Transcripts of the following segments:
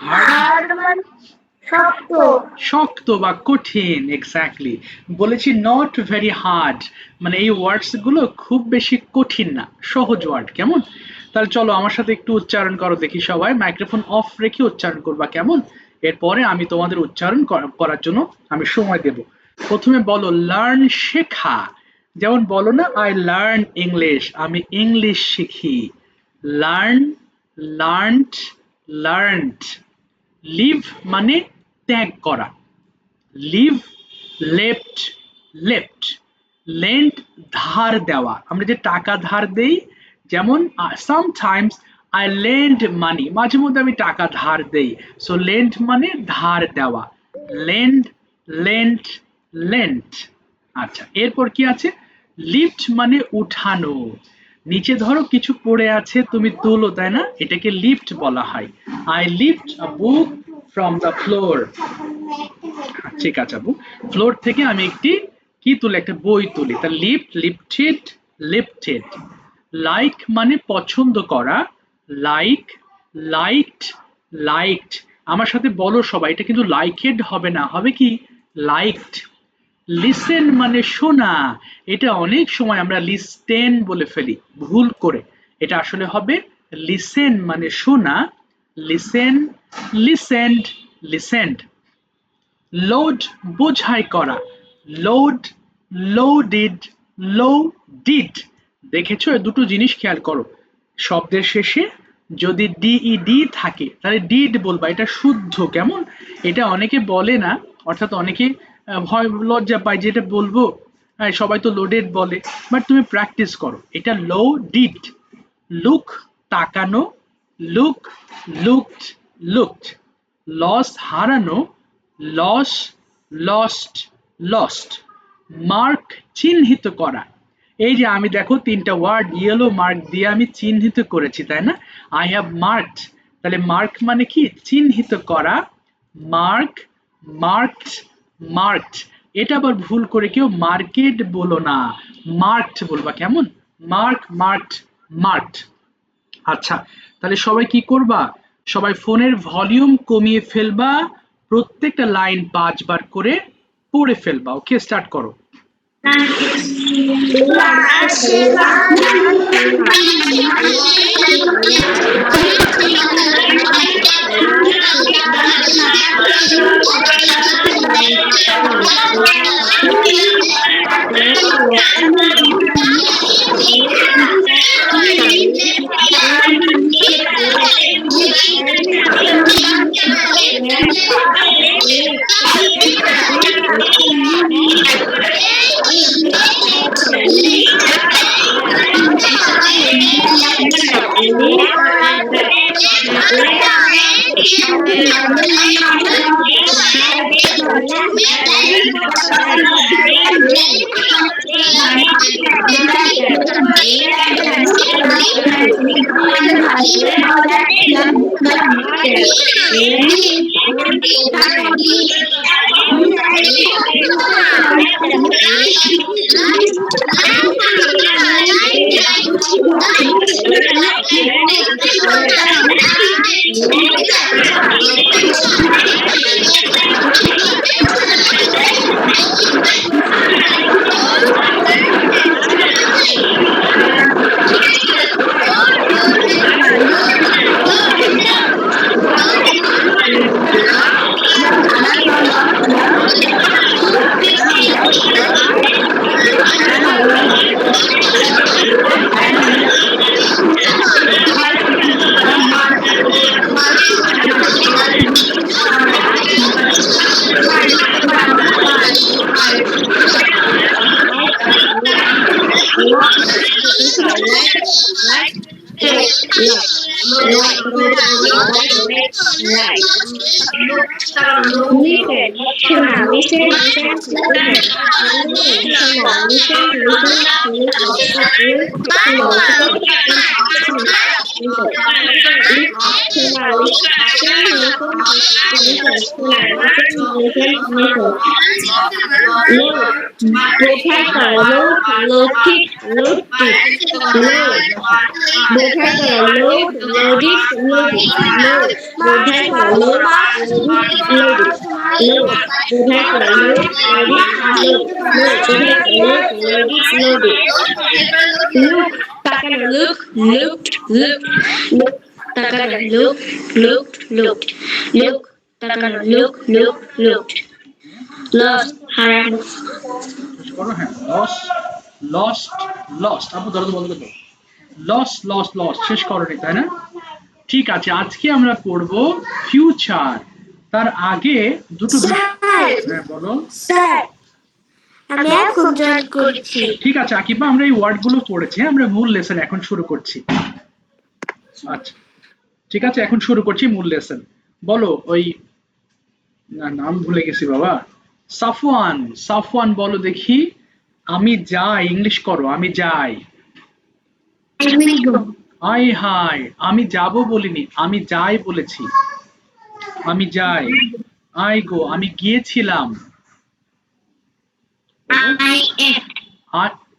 Hard মানে শক্ত। শক্ত বা কঠিন, এক্স্যাক্টলি। বলেছি নট ভেরি হার্ড, মানে এই ওয়ার্ডস গুলো খুব বেশি কঠিন না, সহজ ওয়ার্ড। কেমন? তাহলে চলো আমার সাথে একটু উচ্চারণ করো দেখি, সবাই মাইক্রোফোন অফ রেখে উচ্চারণ করবা, কেমন? এরপরে আমি তোমাদের উচ্চারণ করার জন্য আমি সময় দেব। প্রথমে বলো লার্ন, শেখা। যেমন বলো না, আই লার্ন ইংলিশ, আমি ইংলিশ শিখি। Learn, learned, learned. লিভ মানে ত্যাগ করা, লিভ, লেফট, লেফট। লেন্ড ধার দেওয়া, আমরা যে টাকা ধার দেই, যেমন সামটাইমস আই লেন্ড মানি, মাঝে মধ্যে আমি টাকা ধার দেই। সো লেন্ড মানে ধার দেওয়া, লেন্ড, লেন্ড, লেন্ট। আচ্ছা, এরপর কি আছে? লিফট মানে উঠানো, নিচে ধরো কিছু পড়ে আছে, তুমি তুলো, তাই না? এটাকে লিফট বলা হয়। I lift a book from the floor. ঠিক আছে আপু, ফ্লোর থেকে আমি একটি কি তুলি, একটা বই তুলি, তা লিফট, লিফটেড, লিফটেড। লাইক মানে পছন্দ করা, লাইক, লাইকড, লাইকড। আমার সাথে বলো সবাই, এটা কিন্তু লাইকেড হবে না, হবে কি লাইকড। লিসেন মানে শোনা, এটা অনেক সময় আমরা লিস্টেন বলে ফেলি ভুল করে, এটা আসলে হবে লিসেন মানে শোনা, লিসেন, লিসেন্ড, লিসেন্ড। লোড বোঝাই করা, লোড, লোডেড, লো ডিড। দেখেছো, দুটো জিনিস খেয়াল করো, শব্দের শেষে যদি ডিইডি থাকে তাহলে ডিড বলবা, এটা শুদ্ধ। কেমন? এটা অনেকে বলে না, অর্থাৎ অনেকে ভয় লজ্জা পায় যে এটা বলবো, সবাই তো লোডেড বলে, বাট তুমি প্র্যাকটিস করো, এটা লো ডিড। লুক তাকানো, লুক, লুকড, লুকড। লস হারানো, লস, লস্ট, লস্ট। মার্ক চিহ্নিত করা, এই যে আমি দেখো তিনটা ওয়ার্ড ইয়েলো মার্ক দিয়ে আমি চিহ্নিত করেছি, তাই না? আই হ্যাভ মার্কড, তাহলে মার্ক মানে কি চিহ্নিত করা, মার্ক, মার্কড, মার্কড। এটা আবার ভুল করে কেউ মার্কেট বলো না, মার্কড বলবা, কেমন? Mark, marked, marked. আচ্ছা, তাহলে সবাই কি করবা, সবাই ফোনের ভলিউম কমিয়ে ফেলবা, প্রত্যেকটা লাইন 5 বার করে পড়ে ফেলবা। ওকে, স্টার্ট করো। বোঝাই করো লোক লৌকিক লৌকিক লোক বোঝাই করো লোক লৌকিক লৌকিক লোক বোঝাই করো লোক লৌকিক লৌকিক লোক বোঝাই করো লোক লৌকিক লৌকিক লোক বোঝাই করো লোক লৌকিক লৌকিক look তাকানো look looked looked look তাকানো look looked looked look তাকানো look looked looked lost হারানো করো হ্যাঁ লস লস্ট লস্ট আপু ধরো তো বলতে তো লস লস লস শেষ করনি তাই না ঠিক আছে আজকে আমরা পড়ব ফিউচার তার আগে দুটো হ্যাঁ বলো স্যার আমি এখন জয়েন করছি ঠিক আছে আকিবা আমরা এই ওয়ার্ড গুলো পড়েছি আমরা মূল লেসন এখন শুরু করছি আচ্ছা ঠিক আছে এখন শুরু করছি মূল লেসন বলো ওই না নাম ভুলে গেছি বাবা সাফওয়ান সাফওয়ান বলো দেখি আমি যাই ইংলিশ করো আমি যাই আই হাই আমি যাব বলিনি আমি যাই বলেছি আমি যাই আই গো আমি গিয়েছিলাম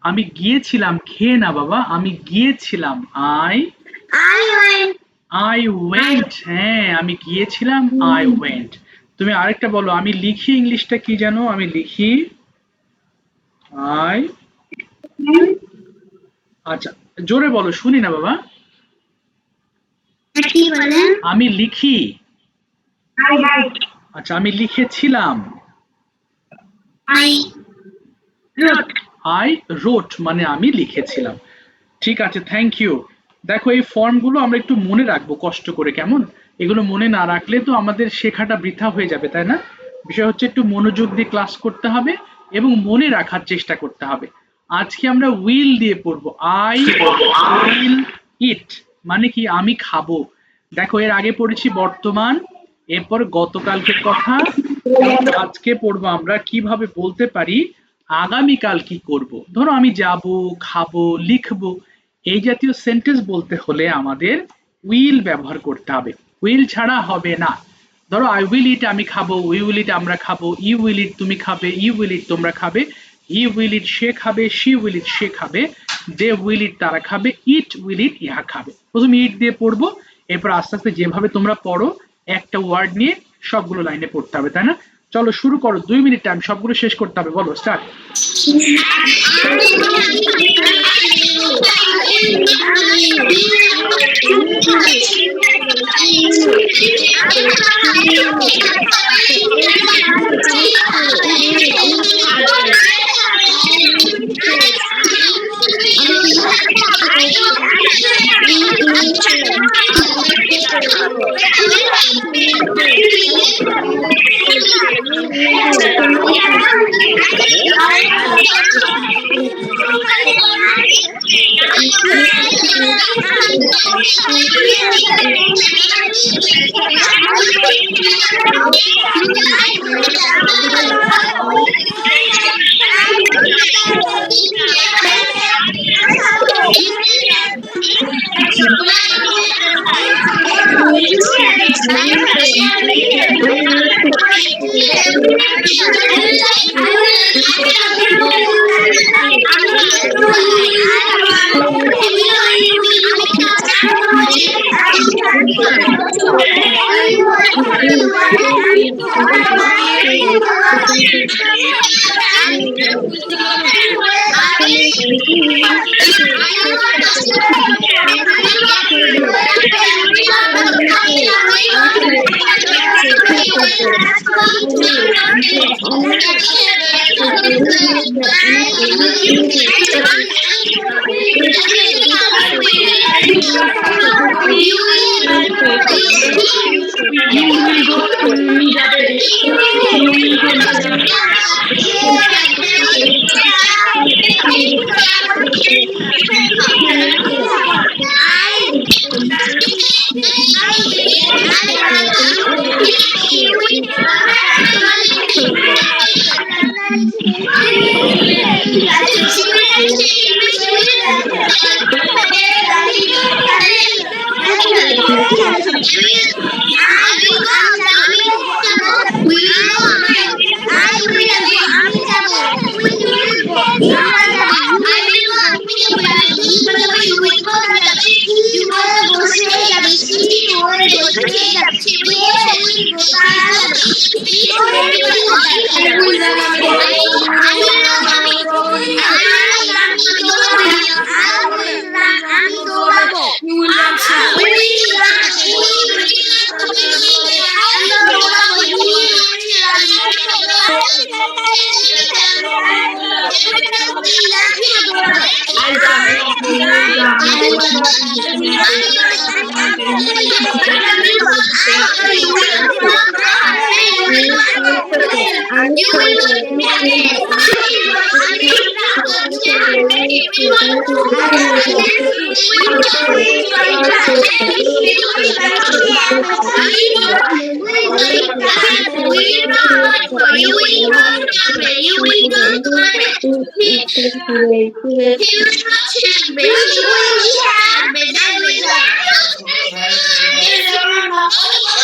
আমি গিয়েছিলাম খেয়ে না বাবা আমি গিয়েছিলাম আই আই ওয়েন্ট হ্যাঁ আমি গিয়েছিলাম আই ওয়েন্ট তুমি আরেকটা বলো আমি লিখি ইংলিশটা কি জানো আমি লিখি আই আচ্ছা জোরে বলো শুনি না বাবা আমি লিখি আচ্ছা আমি লিখেছিলাম আই রোট মানে আমি লিখেছিলাম ঠিক আছে থ্যাংক ইউ দেখো এই ফর্মগুলো আমরা একটু মনে রাখবো কষ্ট করে কেমন এগুলো মনে না রাখলে তো আমাদের শেখাটা বৃথা হয়ে যাবে তাই না বিষয় হচ্ছে একটু মনোযোগ দিয়ে ক্লাস করতে হবে এবং মনে রাখার চেষ্টা করতে হবে আজকে আমরা উইল দিয়ে পড়বো আই উইল ইট মানে কি আমি খাবো দেখো এর আগে পড়েছি বর্তমান এরপর গতকালকের কথা আজকে পড়বো আমরা কিভাবে বলতে পারি আগামীকাল কি করব ধরো আমি যাব খাবো লিখবো এই জাতীয় সেন্টেন্স বলতে হলে আমাদের উইল ব্যবহার করতে হবে উইল ছাড়া হবে না ধরো আই উইল ইট আমি খাবো উই উইল ইট আমরা খাবো ইউ উইল ইট তুমি খাবে ইউ উইল ইট তোমরা খাবে হি উইল ইট সে খাবে শি উইল ইট সে খাবে দে উইল ইট তারা খাবে ইট উইল ইট ইহা খাবে প্রথমে ইট দিয়ে পড়বো এরপর আস্তে আস্তে যেভাবে তোমরা পড়ো একটা ওয়ার্ড নিয়ে সবগুলো লাইনে পড়তে হবে তাই না চলো শুরু করো 2 মিনিট টাইম সবগুলো শেষ করতে হবে বলো স্টার্ট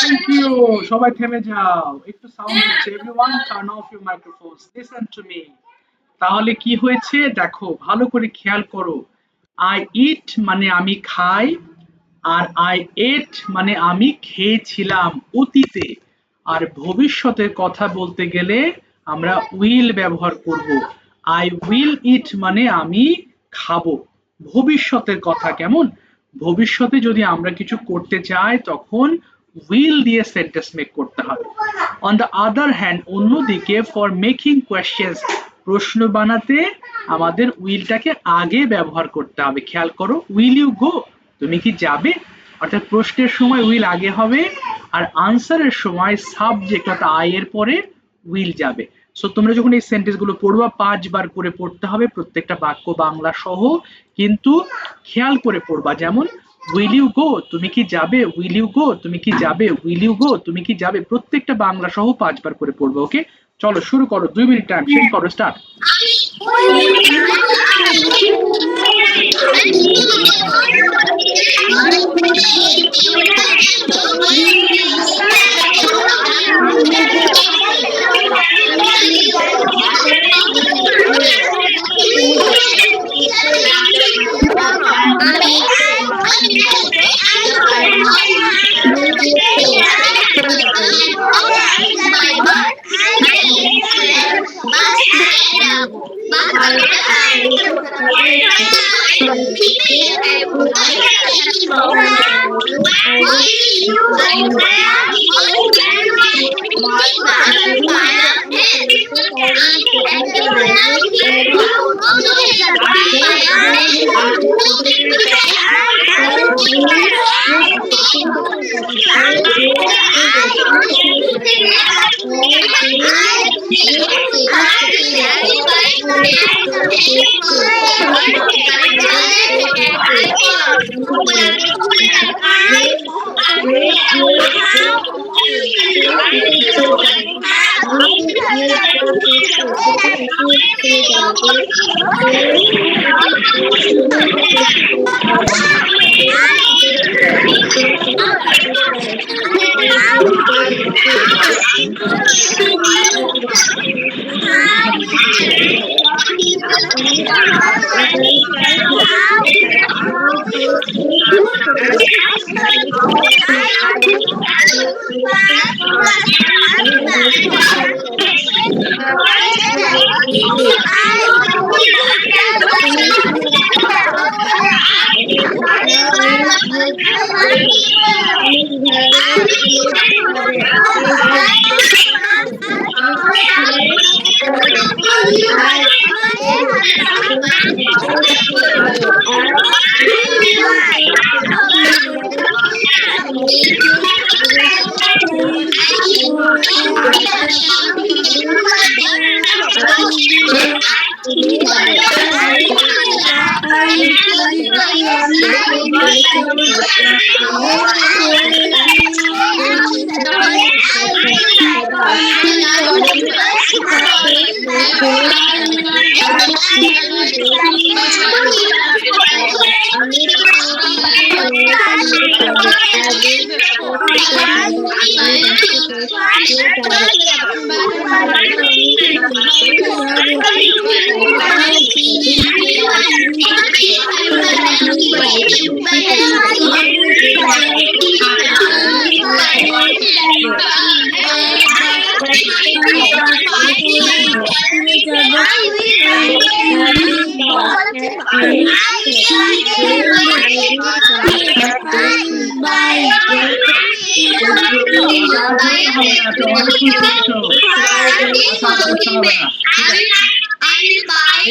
থ্যাংক ইউ। সবাই থেমে যাও, একটু সাউন্ড হচ্ছে। Everyone turn off your মাইক্রোফোনস, listen to me. তাহলে কি হয়েছে দেখো, ভালো করে খেয়াল করো। আই ইট মানে আমি খাই, আর আই এট মানে আমি খেয়েছিলাম অতীতে। আর ভবিষ্যতের কথা বলতে গেলে আমরা উইল ব্যবহার করব। আই উইল ইট মানে আমি খাবো। ভবিষ্যতের কথা কেমন, ভবিষ্যতে যদি আমরা কিছু করতে চাই তখন উইল দিয়ে সেন্টেন্স মেক করতে হবে। অন দ্য আদার হ্যান্ড, অন্যদিকে ফর মেকিং কোয়েশ্চেন্স, প্রশ্ন বানাতে আমাদের উইলটাকে আগে ব্যবহার করতে হবে। খেয়াল করো, উইল ইউ গো, তুমি কি যাবে, অর্থাৎ প্রশ্নের সময় উইল আগে হবে, আর আনসারের সময় সাবজেক্ট অর্থাৎ আই এর পরে উইল যাবে। সো তোমরা যখন এই সেন্টেন্স গুলো পড়বা 5 বার করে পড়তে হবে, প্রত্যেকটা বাক্য বাংলা সহ, কিন্তু খেয়াল করে পড়বা। যেমন উইল ইউ গো, তুমি কি যাবে, উইল ইউ গো, তুমি কি যাবে, উইল ইউ গো, তুমি কি যাবে, প্রত্যেকটা বাংলা সহ 5 বার করে পড়বে। ওকে, চলো শুরু করো, 2 মিনিট টাইম, শেষ করো, স্টার্ট।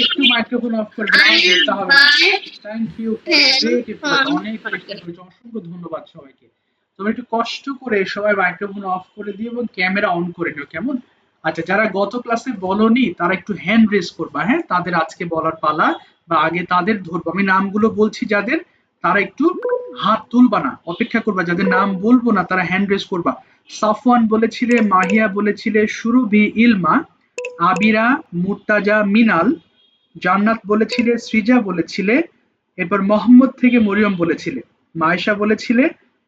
একটু মাইক্রোফোন অফ করে দিতে হবে। থ্যাংক ইউ, অনেক চেষ্টা করেছো, অসংখ্য ধন্যবাদ সবাইকে। তোমরা একটু কষ্ট করে সবাই মাইক্রোফোন অফ করে দিও এবং ক্যামেরা অন করে নিও, কেমন? আচ্ছা, যারা গত ক্লাসে বলনি তারা একটু হ্যান্ড রেজ করবা, হ্যাঁ, তাদের আজকে বলার পালা, বা আগে তাদের ধরবো। আমি নামগুলো বলছি যাদের, তারা একটু হাত তুলবা না, অপেক্ষা করবা, যাদের নাম বলবো না তারা হ্যান্ড রেজ করবা। সাফওয়ান বলেছিলে, মাহিয়া বলেছিলে, সুরভি, ইলমা, আবিরা, মুর্তাজা, মিনাল, জান্নাত বলেছিলে, সৃজা বলেছিলে, এরপর মোহাম্মদ থেকে মরিয়ম বলেছিলে, মায়েশা বলেছিলে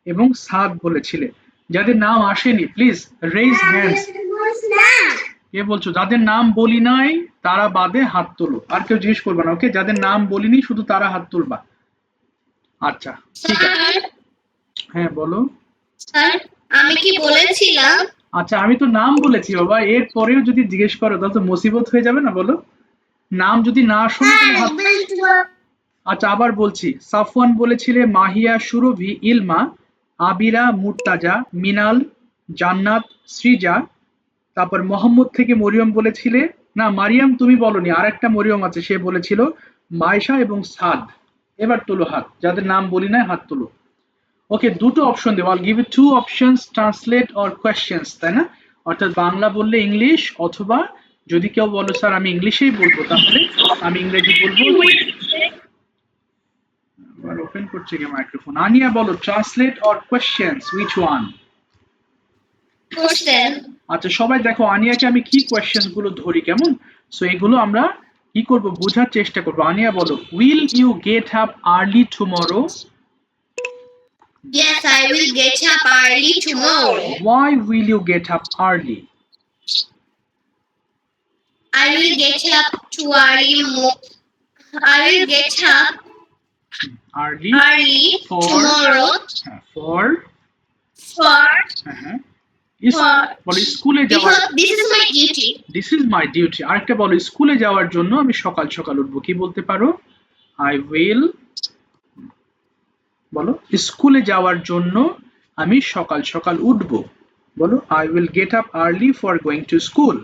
এবং সাদ বলেছিলে। যাদের নাম আসেনি প্লিজ রেইজ হ্যান্ডস। কে বলছো? যাদের নাম বলি নাই তারা বাদে হাত তোলো, আর কেউ জিজ্ঞেস করবে না, ওকে? যাদের নাম বলিনি শুধু তারা হাত তুলবা। আচ্ছা, ঠিক আছে। হ্যাঁ বলো। স্যার, আমি কি বলেছিলাম? আচ্ছা, আমি তো নাম বলেছি বাবা, এর পরেও যদি জিজ্ঞেস করো তাহলে তো মুসিবত হয়ে যাবে না, বলো। নাম যদি না শোনো তাহলে হাত। আচ্ছা, আবার বলছি, সাফওয়ান বলেছিলে, মাহিয়া, সুরভি, ইলমা, আবিরা, মুর্তাজা, মিনাল, জান্নাত, সৃজা, তারপর মোহাম্মদ থেকে মরিয়ম বলেছিলে, না মারিয়াম তুমি বলনি, আর একটা মরিয়ম আছে, সে বলেছিল মায়েশা এবং সাদ। এবার তোলো হাত, যাদের নাম বলি না হাত তোলো। ওকে, দুটো অপশন দেবো, I'll give you two options, translate or questions, তাই না? অর্থাৎ বাংলা বললে ইংলিশ, অথবা যদি কেউ বলো স্যার আমি ইংলিশেই বলবো তাহলে আমি ইংরেজি বলবো। আবার ওপেন করছে কি মাইক্রোফোন? আনিয়া বলো, translate or questions, which one? Question. আচ্ছা, সবাই দেখো আনিয়াকে আমি কি কোয়েশ্চেন্স গুলো ধরি, কেমন? সো এগুলো আমরা কি করব, বোঝার চেষ্টা করব। আনিয়া বলো, will you get up early tomorrow? Yes, I will get up early tomorrow. Why will you get up early? I will get up too early. I will get up Early for tomorrow for for বলো স্কুলে যাওয়ার। because this is my duty. This is my duty. আরেকটা বলো, স্কুলে যাওয়ার জন্য আমি সকাল সকাল উঠবো, কি বলতে পারো? আই উইল, বলো, স্কুলে যাওয়ার জন্য আমি সকাল সকাল উঠবো, বলো, I will get up early for going to school.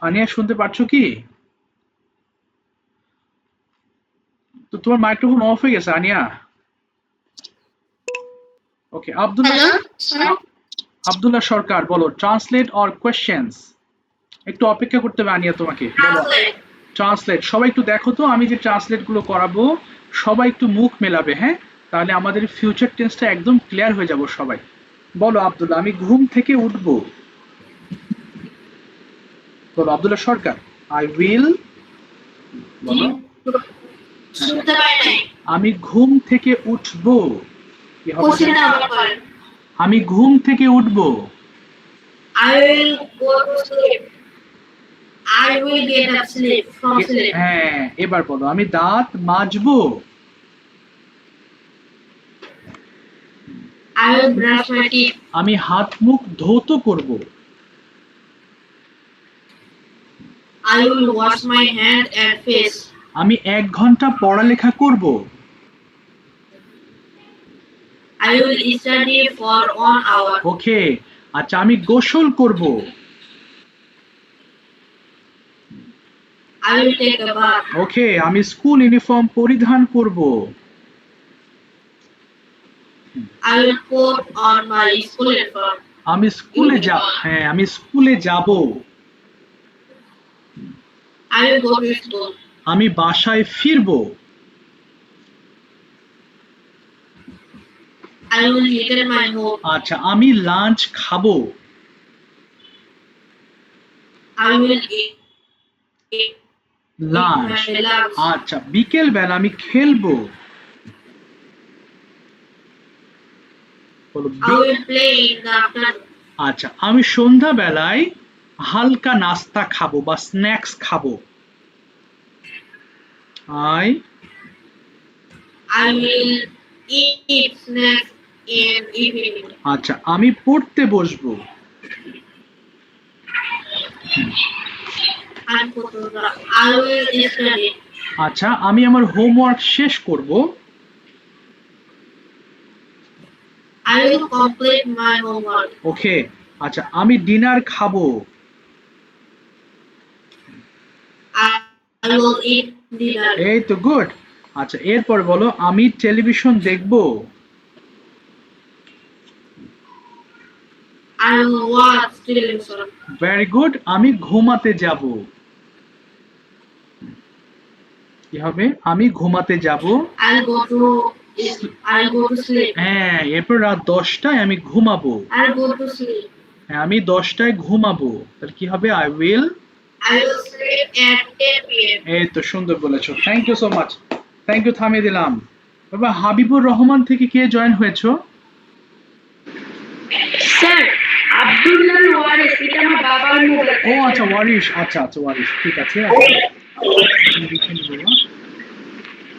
আনিয়া শুনতে পাচ্ছ কি? তো তোমার মাইক্রোফোন অফ হয়ে গেছে আনিয়া। ওকে, আব্দুল্লাহ সরকার বলো, ট্রান্সলেট অর কোয়েশ্চেন্স? একটু অপেক্ষা করতে হবে আনিয়া তোমাকে। বলো ট্রান্সলেট। সবাই একটু দেখো তো, আমি যে ট্রান্সলেট গুলো করাবো সবাই একটু মুখ মেলাবে, হ্যাঁ, তাহলে আমাদের ফিউচার টেন্সটা একদম ক্লিয়ার হয়ে যাব সবাই। বলো আব্দুল্লাহ, আমি ঘুম থেকে উঠবো। বলো আব্দুল্লাহ সরকার, আই উইল, বলো, আমি ঘুম থেকে উঠবো। কি হবে? আমি ঘুম থেকে উঠবো। I will go to sleep. I will get up sleep from sleep. হ্যাঁ, এবার বলো, আমি দাঁত মাজবো। I will brush my teeth. আমি হাত মুখ ধৌত করব। I will wash my hand and face. আমি 1 ঘন্টা পড়ালেখা করব। I will study for 1 hour. ওকে, আচ্ছা, আমি গোসল করব। I will take a bath. ওকে, আমি স্কুল ইউনিফর্ম পরিধান করব। I will put on my school uniform. আমি স্কুলে যাব। হ্যাঁ, আমি স্কুলে যাব। I will go to school. আমি বাসায় ফিরব। I will return my home. আচ্ছা, আমি লাঞ্চ খাবো। I will eat lunch. my lunch. আচ্ছা, বিকেল বেলা আমি খেলবো। বলো I will play in the afternoon. আচ্ছা আমি সন্ধ্যাবেলায় হালকা নাস্তা খাবো বা স্ন্যাক্স খাবো। I I will eat snacks in evening. আচ্ছা আমি পড়তে বসবো। I will study. আচ্ছা আমি আমার হোমওয়ার্ক শেষ করব। I will complete my homework. ওকে আচ্ছা আমি ডিনার খাবো। I will eat dinner. এই তো গুড। আচ্ছা এরপর বলো আমি টেলিভিশন দেখবো। I will watch television. Very good আমি ঘুমাতে যাব। কি হবে আমি ঘুমাতে যাব। I'll go to sleep. হ্যাঁ এরপর রাত 10টায় আমি ঘুমাবো। I'll go to sleep. হ্যাঁ আমি 10টায় ঘুমাবো তাহলে কি হবে I will sleep at 10 p.m. এই তো সুন্দর বলেছো thank you so much thank you থামিয়ে দিলাম। বাবা হাবিবুর রহমান থেকে কে জয়েন হয়েছো? স্যার আব্দুল্লাহ ওয়ারিস এটা আমার বাবার মোবাইল। ও আচ্ছা ওয়ারিশ আচ্ছা আচ্ছা ওয়ারিশ ঠিক আছে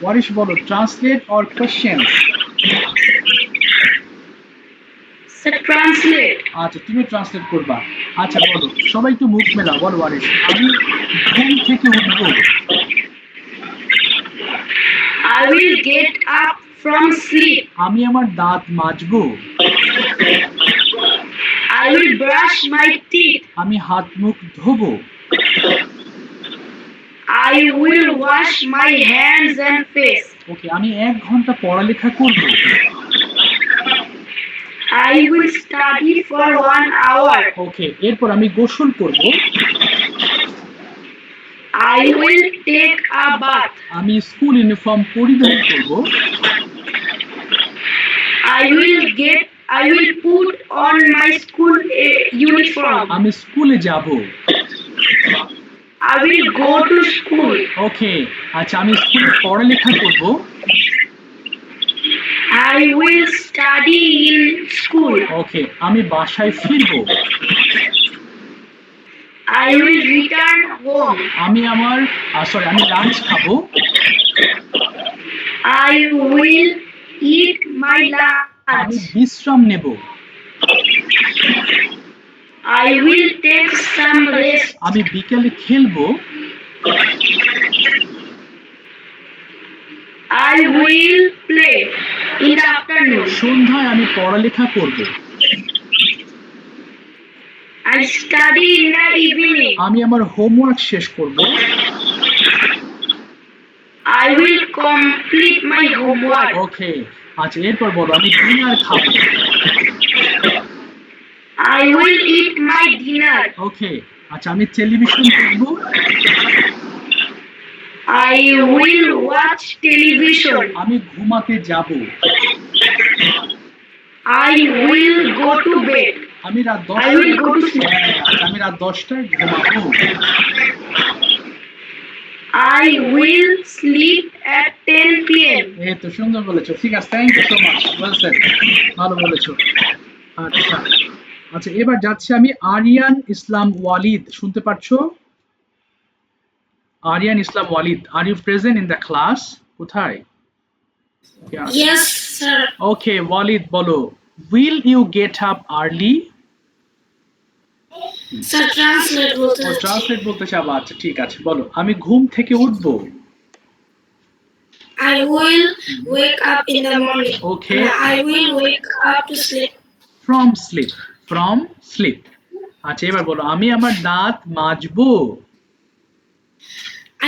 ওয়ারিশ বলো translate or questions. Sir translate. আচ্ছা তুমি ট্রান্সলেট করবা। আচ্ছা বলো সবাই একটু মুখ মেলাও বলো ওয়ারিশ আমি ঘুম থেকে উঠবো। I will get up from sleep. আমি আমার দাঁত মাজবো। I will brush my teeth. আমি হাত মুখ ধোবো। I will wash my hands and face. ওকে আমি 1 ঘন্টা পড়ালেখা করব। I will study for 1 hour. ওকে এরপর আমি গোসল করব। I will take a bath. আমি স্কুল ইউনিফর্ম পরিধান করব। I will put on my school uniform. আমি স্কুলে যাব। I will go to school. ওকে আচ্ছা আমি স্কুলে পড়ালেখা করব। I will study in school. ওকে আমি বাসায় ফিরব। I will return home. আমি আমি লাঞ্চ খাবো। I will eat my আমি lunch. বিশ্রাম নেব। I will take some rest. আমি বিকেলে খেলবো। I will play in the afternoon. সন্ধ্যায় আমি পড়ালেখা করব। I study in the evening. আমি আমার হোমওয়ার্ক শেষ করব। I will complete my homework. ওকে আচ্ছা এরপর বলো আমি ডিনার খাবো। I will eat my dinner. ওকে আচ্ছা আমি টেলিভিশন দেখব। I will watch television. আমি ঘুমাতে যাব। I will go to bed. আমি রাত I will go to sleep. আমি রাত 10টায় ঘুমাবো। I will sleep at 10 p.m. এই তো সুন্দর বলেছো ঠিক আছে thank you so much well ভালো বলেছো। আচ্ছা আচ্ছা এবার যাচ্ছি আমি আরিয়ান ইসলাম ওয়ালিদ শুনতে পাচ্ছো? Ariyan Islam Walid are you present in the class? কোথায়? Yes, sir. ওকে ওয়ালিদ বলো will you get up early? Sir, translate ও ট্রান্সলেট বলতে চাও আচ্ছা ঠিক আছে বলো আমি ঘুম থেকে উঠবো। I will wake up in the morning. Okay. I will wake up to sleep. From sleep আচ্ছা এবার বলো আমি আমার দাঁত মাজবো।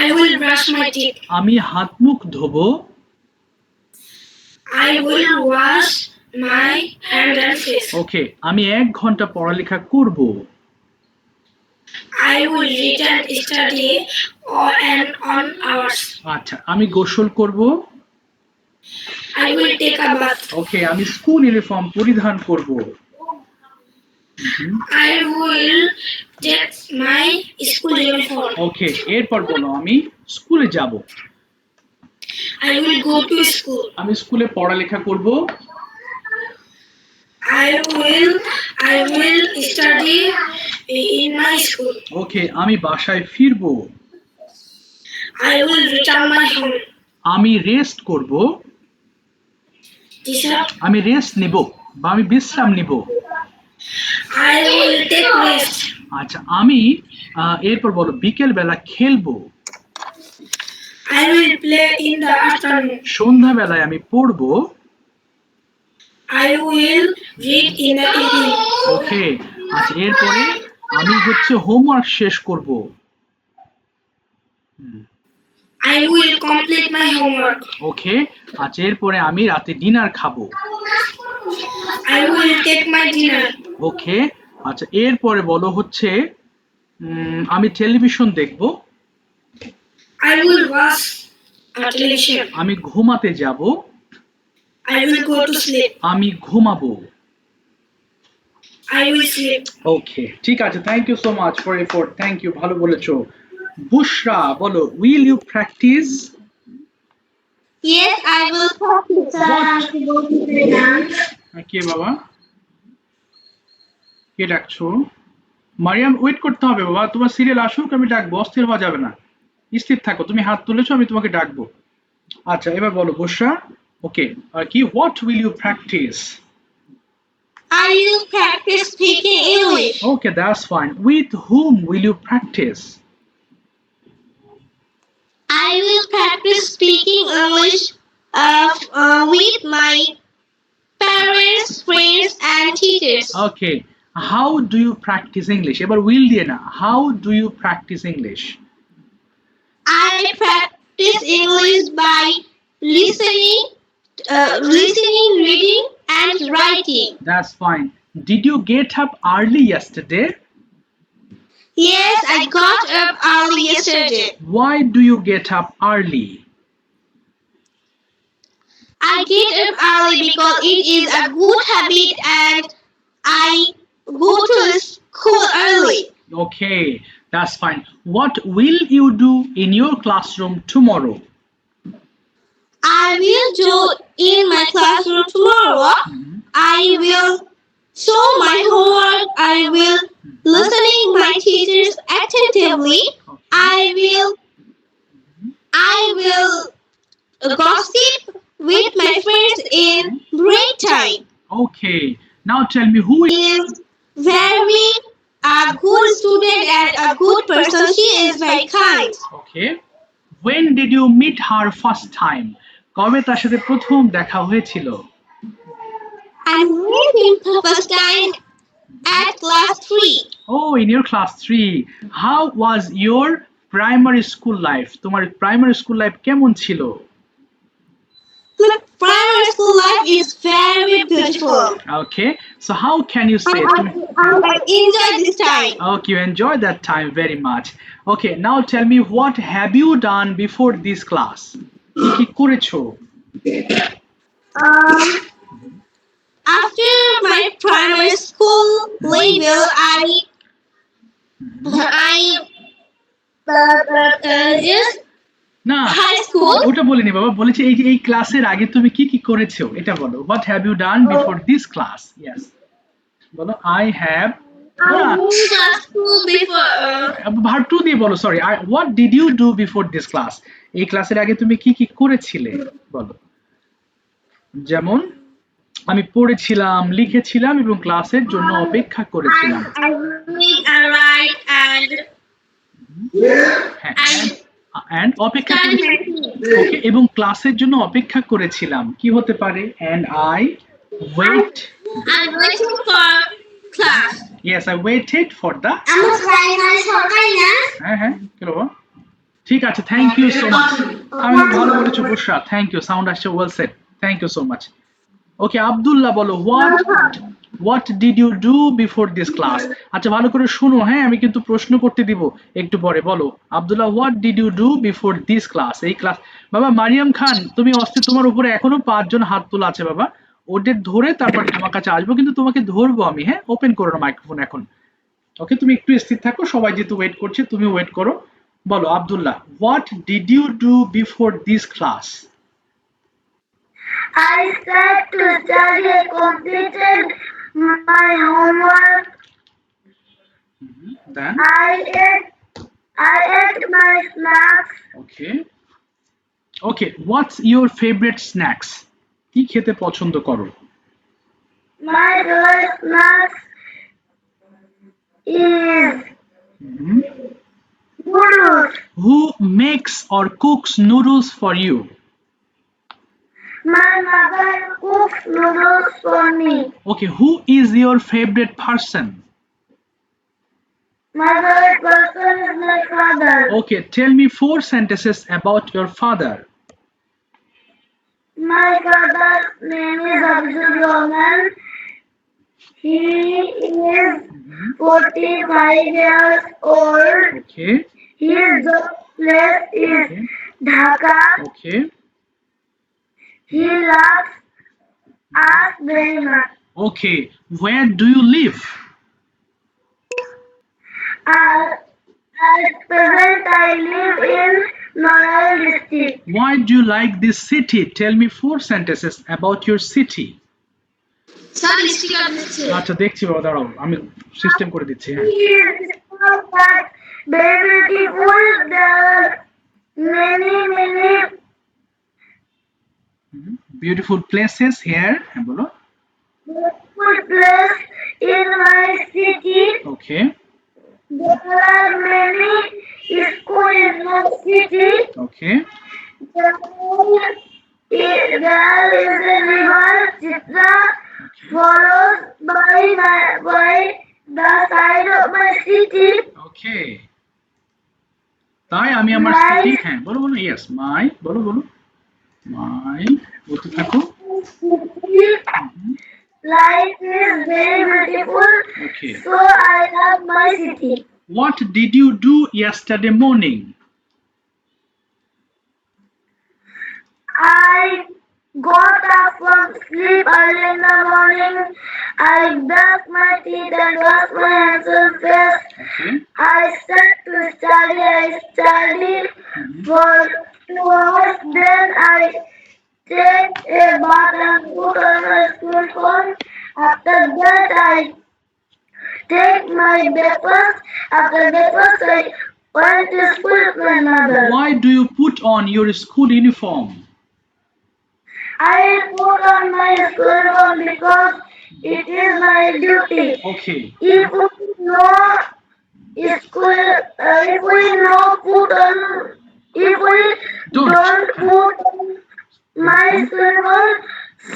I will brush my teeth. আমি হাত মুখ ধোবো। I will wash my hands and face. ওকে আমি 1 ঘন্টা পড়ালেখা করব। I will read and study on hours. আচ্ছা আমি গোসল করব। I will take a bath. ওকে আমি স্কুল ইউনিফর্ম পরিধান করব। I will take my school uniform. ওকে এরপর বলো আমি স্কুলে যাব। I will go to school. আমি স্কুলে পড়ালেখা করব। I will study in my school. ওকে, আমি বাসায় ফিরবো। I will return my home. আমি রেস্ট করব। Teacher, আমি রেস্ট নিব বা আমি বিশ্রাম নিব। I will take rest. আচ্ছা, আমি এরপর বলো বিকেল বেলা খেলবো। I will play in the afternoon. সন্ধ্যাবেলায় আমি পড়বো। I will read in the evening. ওকে, আচ্ছা এরপরে আমি হচ্ছে হোমওয়ার্ক শেষ করব। I will complete my homework. ওকে, আচ্ছা এরপরে আমি রাতে ডিনার খাবো। I will take my dinner. ওকে, আচ্ছা এরপরে বলো হচ্ছে আমি টেলিভিশন দেখব। I will watch a television. আমি ঘুমাতে যাব। I will go to sleep. আমি ঘুমাবো। I will sleep. ওকে, ঠিক আছে, thank you so much for effort, thank you, ভালো বলেছো। বুশরা বলো, will you practice? Yes, I will practice. কে বাবা, কে ডাকছো? মারিয়াম, ওয়েট করতে হবে বাবা, তোমার সিরিয়াল আসুক, আমি ডাকবো, অস্থির হওয়া যাবে না, স্থির থাকো, তুমি হাত তুলেছো, আমি তোমাকে ডাকবো। আচ্ছা এবার বলো বুশরা, ওকে, কি what will you practice? I will practice speaking English. Okay, that's fine. With whom will you practice? I will practice speaking English with my parents, friends, and teachers. Okay. How do you practice English? এবার will দিয়ে না। How do you practice English? I practice English by listening, reading, and writing. That's fine. Did you get up early yesterday? Yes, I got up early yesterday. Why do you get up early? I get up early because it is a good habit and I go to school early. Okay, that's fine. What will you do in your classroom tomorrow? I will do in my classroom tomorrow. I will show my homework. I will listening my teachers attentively. I will gossip with my friends in break time. Okay, now tell me who Is very a good student and a good person. She is very kind. Okay. When did you meet her first time? কবে তার সাথে প্রথম দেখা হয়েছিল? I met him the first time at class 3. Oh, in your class 3. How was your primary school life? তোমার primary school life কেমন ছিল? My primary school life is very beautiful. Okay. So how can you say I enjoy this time. Okay, you enjoy that time very much. Okay, now tell me what have you done before this class? কি কি করেছো? After my primary school level, I just না, high school. ওটা বলিনি বাবা, বলেছি এই যে এই ক্লাসের আগে তুমি কি কি করেছো এটা বলো। What have you done before this class? Yes. বলো I have School before. Verb two দিয়ে বলো, sorry. What did you do before this class? এই ক্লাসের আগে তুমি কি কি করেছিলে বলো। যেমন আমি পড়েছিলাম, লিখেছিলাম এবং ক্লাসের জন্য অপেক্ষা করেছিলাম। I read, I write, and and অপেক্ষা ওকে, এবং ক্লাসের জন্য অপেক্ষা করেছিলাম কি হতে পারে? and I wait. I'm waiting for class. Yes, I waited for the হ্যাঁ হ্যাঁ কেন বাবা? ঠিক আছে, থ্যাংক ইউ সো মাচ। আমি ভালো বলেছো বুশরা, থ্যাংক ইউ, সাউন্ড আসছে, well said, thank you so much. Okay, Abdullah বলো what did you do before this class? আচ্ছা ভালো করে শোনো, হ্যাঁ আমি কিন্তু প্রশ্ন করতে দিব একটু পরে। বলো Abdullah, what did you do before this class? এই ক্লাস বাবা। মারিয়াম খান, তুমি অস্থির, তোমার উপরে এখনো 5 জন হাত তোলা আছে বাবা, ওদের ধরে তারপর তোমার কাছে আসবো, কিন্তু তোমাকে ধরবো আমি, হ্যাঁ ওপেন করো না মাইক্রোফোন এখন। ওকে, তুমি একটু স্থির থাকো, সবাই যেহেতু ওয়েট করছে তুমি ওয়েট করো। বলো Abdullah, what did you do before this class? I start to study, completed my homework. Then I ate my snacks. okay, what's your favorite snacks? কি খেতে পছন্দ করো? My favorite snacks is noodles. Who makes or cooks noodles for you? My mother cooks noodles for me. Okay, who is your favorite person? My favorite person is my father. Okay, tell me 4 sentences about your father. My father's name is Abdul Rahman. He is 45 years old. Okay, His job place is Dhaka. okay, He loves us very much. okay. Where do you live? At present, I live in Noida district. Why do you like this city? Tell me 4 sentences about your city. আচ্ছা দেখছি বাবা, দাঁড়াও আমি system করে দিচ্ছি। হ্যাঁ, Very beautiful. There are many beautiful places here. হ্যাঁ বলো। beautiful places in my city. Okay, There are many schools in my city. okay, There is a river Chitra followed by the side of my city. okay. তাই আমি আমার My- city, হ্যাঁ বলো বলো, yes my, বলো বলো, মাই বলতে থাকো। Life is very beautiful, Okay, so I love my city. what did you do yesterday morning? I got up from sleep early in the morning. I brushed my teeth and washed my hands and face. Okay, I sat to study. I studied for 2 hours. Then I take a bath and put on my school phone. After that, I take my breakfast. After breakfast, I went to school with my mother. why do you put on your school uniform? I put on my school uniform because it is my duty. Okay, If we know school, if we know put on, if we Don't. don't put on my school uniform,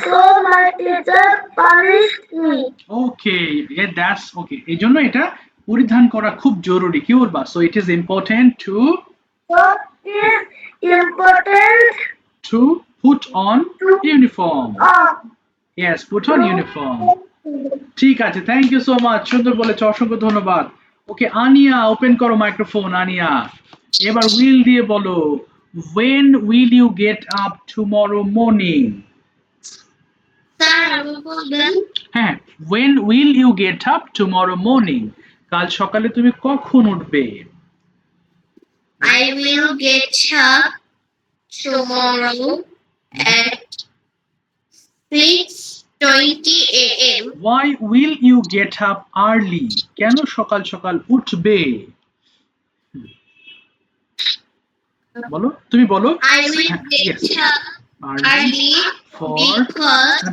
so my teacher punished me. okay, yeah, that's okay. এই জন্য এটা পরিধান করা খুব জরুরি, কি বলবা? So it is important to So it is important put on uniform. of Yes, put on uniform. ঠিক আছে, থ্যাংক ইউ সো মাচ, সুন্দর বলেছো, অসংখ্য ধন্যবাদ। ওকে আনিয়া, ওপেন করো মাইক্রোফোন আনিয়া। এবার উইল দিয়ে বলো, when will you get up tomorrow morning? হ্যাঁ, when will you get up tomorrow morning? কাল সকালে তুমি কখন উঠবে? I will get up tomorrow at 6:20 a.m. Why will you get up early? কেন সকাল সকাল উঠবে? বলো, তুমি বলো। I will get up early for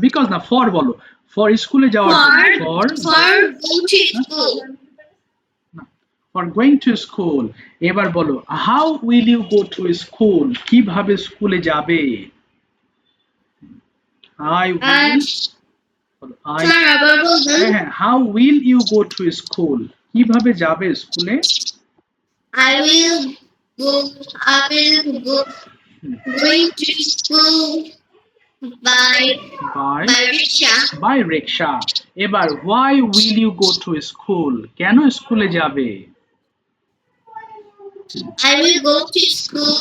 because না, for বলো, for স্কুলে যাওয়ার জন্য, for going to school. for going to school. এবার বলো, how will you go to school? কিভাবে স্কুলে যাবে? I will বলো, হ্যাঁ, how will you go to school? কিভাবে যাবে স্কুলে? I will go going to school by rickshaw. by rickshaw. এবার why will you go to school? কেন স্কুলে যাবে? I will go to school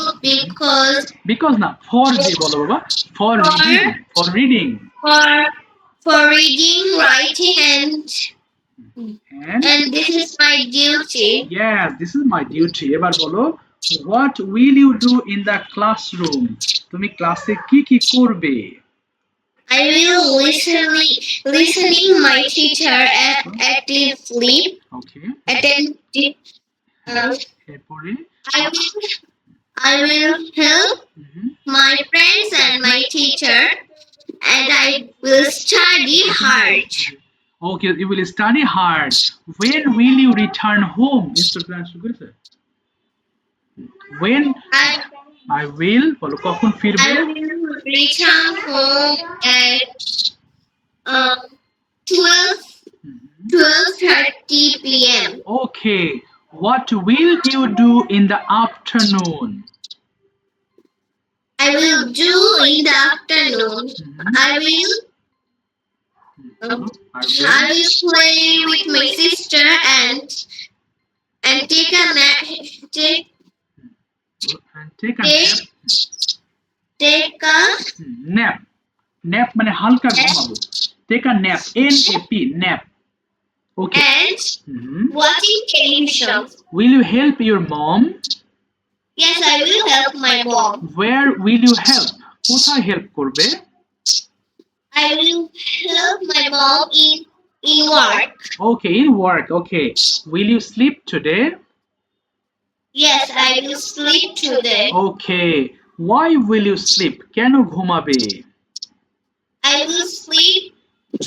because না, for দিয়ে বলো বাবা, for reading, for reading, writing, and this is my duty. yes, this is my duty. এবার বলো, what will you do in the classroom? তুমি ক্লাসে কি কি করবে? I will listening my teacher and actively okay, attentive. এরপরে I will help hmm, my friends and my teacher, and I will study hard. Okay, you will study hard. When will you return home? Instructor answer করেছে? When I will বলো কখন ফিরবে? I will return home at 12:30 p.m. Okay. What will you do in the afternoon? I will do in the afternoon. I will I play with my sister and take a nap. take a nap. Take a Nap. Nap মানে হালকা ঘুমাবো। Take a nap. N-A-P. Nap. Okay. and watching television. Will you help your mom? Yes, I will help my mom. Where will you help? কোথায় help করবে? I will help my mom in work. Okay, in work. Okay. Will you sleep today? Yes, I will sleep today. Okay. Why will you sleep? কেন ঘুমাবে? I will sleep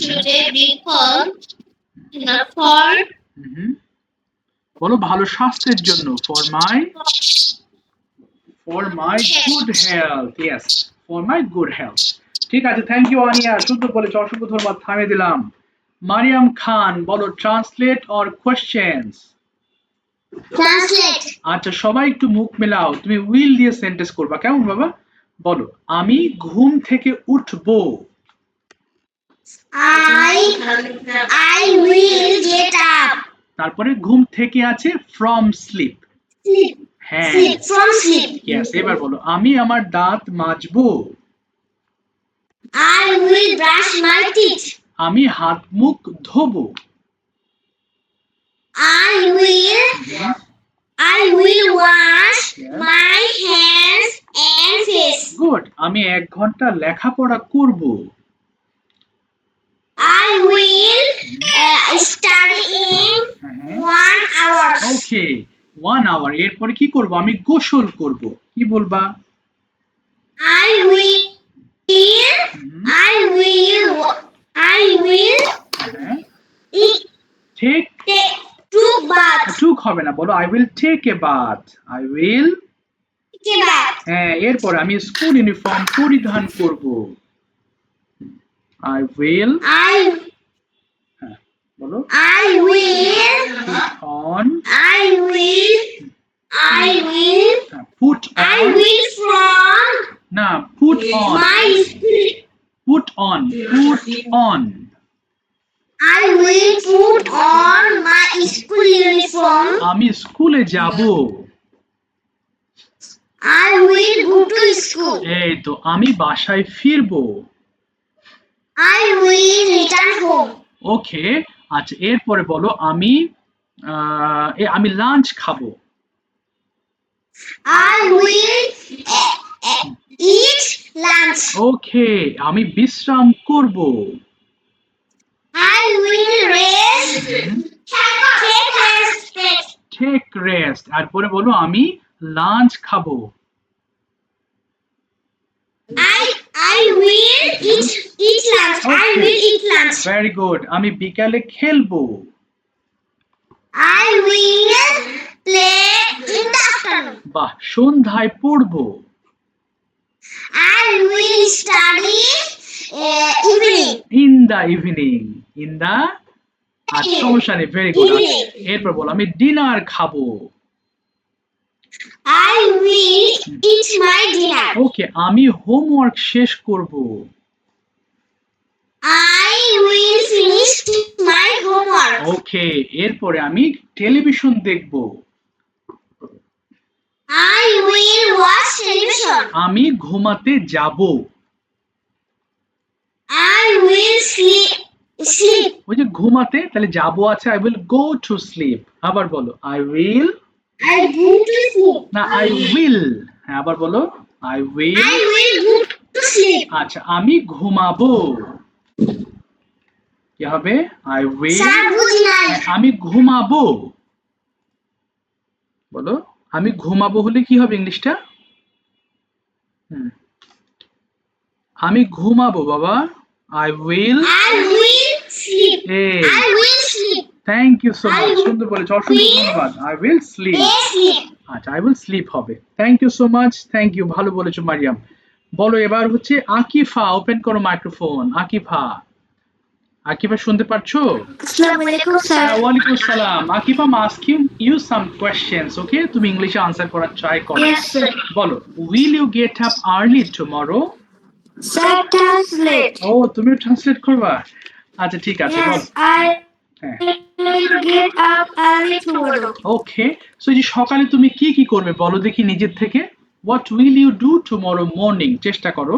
today because for বলো ভালো স্বাস্থ্যের জন্য for my good health. Yes, for my good health. ঠিক আছে, thank you আনিয়া, শুদ্ধ বলেছ, অসংখ্য ধন্যবাদ, থামিয়ে দিলাম। মারিয়াম খান বলো ট্রান্সলেট অর কোয়েশ্চেনস। translate. আচ্ছা সবাই একটু মুখ মেলাও, তুমি উইল দিয়ে সেন্টেন্স করবা, কেমন বাবা? বলো আমি ঘুম থেকে উঠবো। I will get up. তারপরে ঘুম থেকে আছে ফ্রম স্লিপ। Sleep. হ্যাঁ, Sleep from sleep. ইয়েস, এবার বলো আমি আমার দাঁত মাজবো। I will brush my teeth. আমি হাত মুখ ধোবো। I will wash my hands and face. Good, আমি 1 ঘন্টা লেখাপড়া করব। I will study in 1 hour. Okay, 1 hour. এরপরে কি করব? আমি গোসল করব। কি বলবা? I will take took bath. Took হবে না, বলো I will take a bath. I will, Take a bath. হ্যাঁ, এরপর আমি স্কুল ইউনিফর্ম পরিধান করব। আই উইল, বলো I will on, put on, from না put on, my school. Put on, put on. I will put on my school uniform. আমি স্কুলে যাব। I will go to school. এই তো, আমি বাসায় ফিরবো। I will return home. ওকে, আচ্ছা এরপরে বলো আমি আমি লাঞ্চ খাবো। I will eat lunch. ওকে, আমি বিশ্রাম করব। I will rest. Take rest. Take rest. তারপরে বলো আমি লাঞ্চ খাবো। I will eat lunch. I will eat lunch. Very good, আমি বিকালে খেলবো। I will play in the afternoon. বাহ, সন্ধ্যায় পড়বো। I will study evening. In the evening, in the, আচ্ছা সমস্যা নেই, ভেরি গুড। এরপর বলো আমি ডিনার খাবো। I will eat my dinner. ওকে, আমি হোমওয়ার্ক শেষ করব। I will finish my homework. ওকে, এরপরে আমি টেলিভিশন দেখব। I will watch television. আমি ঘুমাতে যাব। I will sleep. ওই যে ঘুমাতে, তাহলে যাব আছে, I will go to sleep. আবার বলো I will, I go to sleep. না আই উইল, হ্যাঁ আবার বলো I will, I will To sleep. আচ্ছা আমি ঘুমাবো কি হবে আই উইল স্যার বুঝি নাই। আমি ঘুমাবো বলো আমি ঘুমাবো হলে কি হবে ইংলিশটা হুম আমি ঘুমাবো বাবা I will I will sleep. এই I will sleep. Thank you so I much সুন্দর বলেছো অসংখ্য will ধন্যবাদ আই উইল স্লিপ sleep. আচ্ছা আই উইল স্লিপ হবে thank you so much thank you ভালো বলেছো মারিয়াম বলো এবার হচ্ছে আকিফা ওপেন করো মাইক্রোফোন আকিফা আকিফা শুনতে পাচ্ছো Assalamu alaikum, sir. ওয়ালাইকুম আসসালাম Akifa I'm asking you some questions okay তুমি ইংলিশে আনসার করার ট্রাই করো Yes, sir. বলো will you get up early tomorrow Sir, translate. ও তুমিও ট্রান্সলেট করবা আচ্ছা ঠিক আছে বল Yes, I হ্যাঁ will get up early tomorrow. Okay so এই যে সকালে তুমি কি কি করবে বলো দেখি নিজের থেকে what will you do tomorrow morning চেষ্টা করো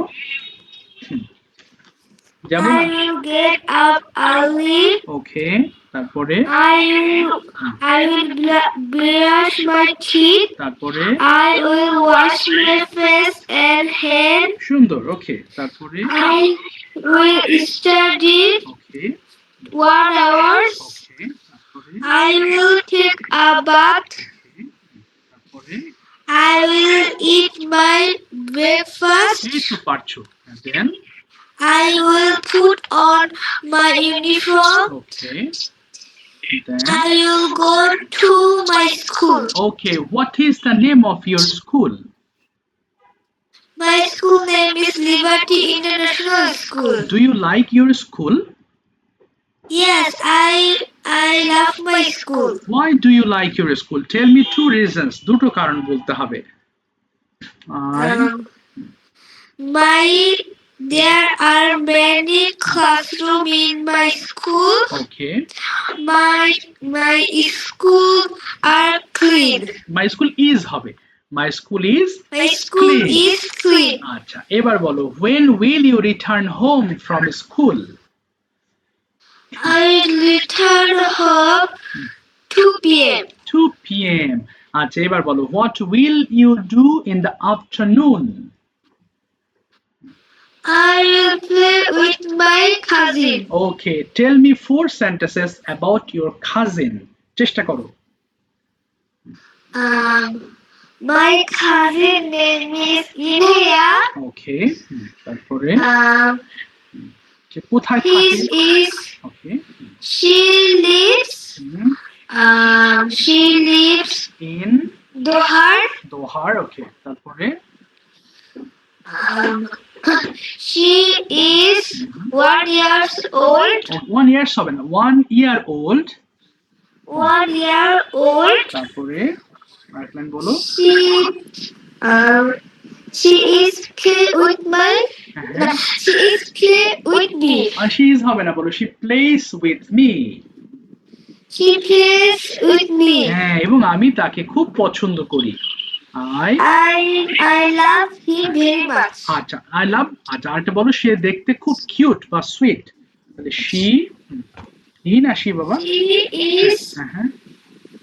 যেমন I will get up early. ওকে তারপরে I will brush my teeth. তারপরে I will wash my face and hair. সুন্দর ওকে তারপরে I will study okay 1 hour. ওকে তারপরে I will take a bath. okay, তারপরে I will eat my breakfast. এই তো পারছো দেন I will put on my uniform. Okay then I will go to my school. okay what is the name of your school My school name is Liberty International School. do you like your school Yes, I love my school. why do you like your school tell me two reasons দুটো কারণ বলতে হবে I There are many classrooms in my school. okay My school are clean. my school is হবে my school is My school Clean. is clean. আচ্ছা এবার বলো when will you return home from school I return home 2 p.m. 2 p.m. আচ্ছা এবার বলো what will you do in the afternoon I will play with my cousin. okay tell me 4 sentences about your cousin চেষ্টা করো My cousin name is Ilya. okay তারপরে সে কোথায় He থাকে is. okay She lives. She lives in Dohar. Dohar okay তারপরে She is 1 year old. 1 year হবে না 1 year old 1 year old. তারপরে আরেক লাইন বলো She is play with my. হ্যাঁ She is play with me. R she is হবে না বলো she plays with me She plays with me. হ্যাঁ এবং আমি তাকে খুব পছন্দ করি I love him very much. আচ্ছা আই লাভ আচ্ছা আরেকটা বলো সে দেখতে খুব কিউট বা সুইট তাহলে she হি না she বাবা She is. হ্যাঁ